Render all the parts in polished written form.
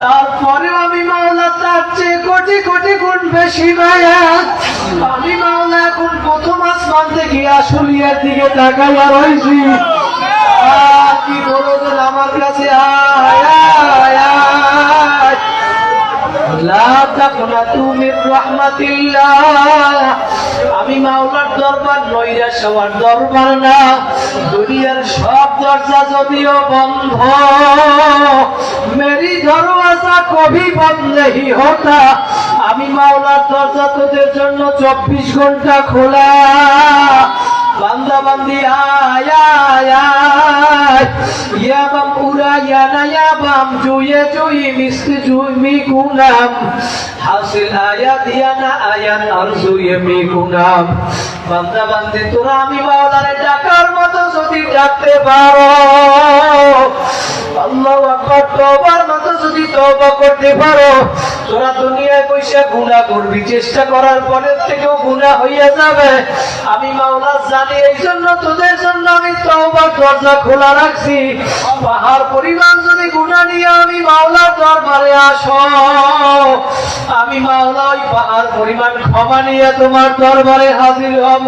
তারপরেও আমি মাওলা তার চেয়ে কোটি কোটি গুণ বেশি মায়া। আমি মাওলা এখন প্রথম আসমান থেকে আশুলিয়ার দিকে তাকাইয়া রয়েছি। কি দরদ আমার কাছে আয় আয় আয়। লা তাকনাতু মির রাহমাতিল্লাহ। আমি মাওলার দরবার নৈরাশ হওয়ার দরবার না। দুনিয়ার সব দরজা যদিও বন্ধ, মেরি দরওয়াজা কভি বন্ধ নেহি হোতা। আমি মাওলার দরজা তোদের জন্য 24 ঘন্টা খোলা। বান্দা বান্দি আয় আয় আয়। ইয়া বাম উরা ইয়া না ইয়া বাম জুয়ে জুই মিস্তি জুই মি গুনাম হাসিল আয়াত ইয়া না আয়াত আর জুয়ে মি গুনাম। বান্দা বান্দি তোরা আমি মাওলারে ডাকার মতো যদি ডাকতে পারো, আল্লাহু আকবার, তওবার মতো যদি তওবা করতে পারো, তোরা দুনিয়ায় পয়সা গুনাহ করবি, চেষ্টা করার পরের থেকেও গুনাহ হইয়া যাবে। আমি মাওলা জানি, এই জন্য তোদের জন্য আমি তওবার দরজা খোলা রাখছি। পাহাড় পরিমাণ যদি গুনাহ নিয়ে আমি মাওলার দরবারে আসো, আমি মাওলা ওই পাহাড় পরিমাণ ক্ষমা নিয়ে তোমার দরবারে হাজির হব।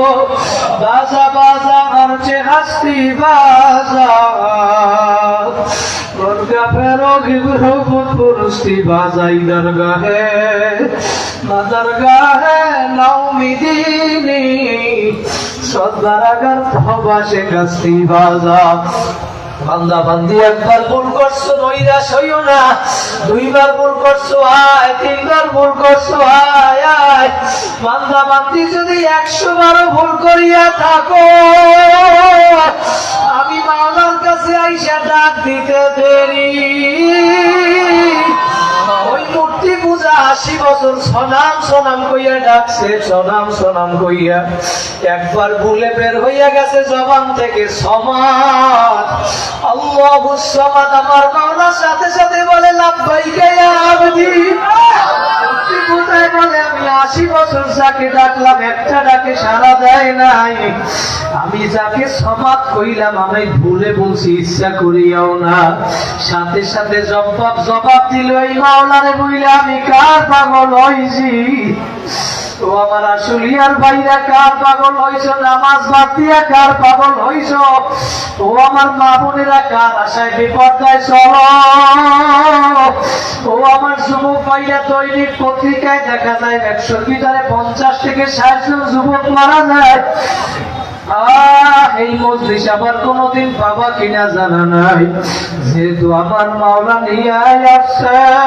বাজা বাজা করছে হাসতি বাজা, দরগা ফেরো ঘিরো পুরস্তি বাজাই দরগাহে দরগাহে নাউমিদিনী সদরাগার ভবাসে কাস্তি বাজা। বান্দা বান্দি একবার ভুল করছো নৈরাশ হইও না, দুইবার ভুল করছো আয়, তিনবার ভুল করছো আয় আয়। বান্দা বান্দি যদি 100 বারও ভুল করিয়া থাকো, আমি মাওলার কাছে আইসা ডাক দিতে দেরি। ওই মূর্তি পূজা 80 বছর সনাম সনাম কইয়া ডাকছে, সনাম সনাম কইয়া একবার ভুলে বের হইয়া গেছে জবান থেকে সমাদ, আল্লাহুস সামাদ। আমার মাওলার সাথে সাথে বলে লাব্বাইকা ইয়া আবদি। মূর্তি পূজায় বলে আমি 80 বছর যাকে ডাকলাম একটা ডাকে সাড়া দেয় নাই। আমি যাকে সমাদ কইলাম আমি ভুলে বলছি, ইচ্ছা করিয়াও না। সাথে সাথে জবাব দিল, এই মাওলারে বইলে আমি কার পাগল হইছি? ও আমার আশুলিয়ার ভাইরা কার পাগল হইছ? নামাজ বাদ দিয়া কার পাগল হইছ? ও আমার মা বোনেরা কার আশায় বিপর্যয় চলো? ও আমার যুবক ভাইরা, দৈনিক পত্রিকায় দেখা যায় 100-র ভিতরে 50 থেকে 60 জন যুবক মারা যায়। এই মজলিস আবার কোনদিন পাবা কিনা জানা নাই, যেহেতু আমার মাওলা নিয়ে আসছে।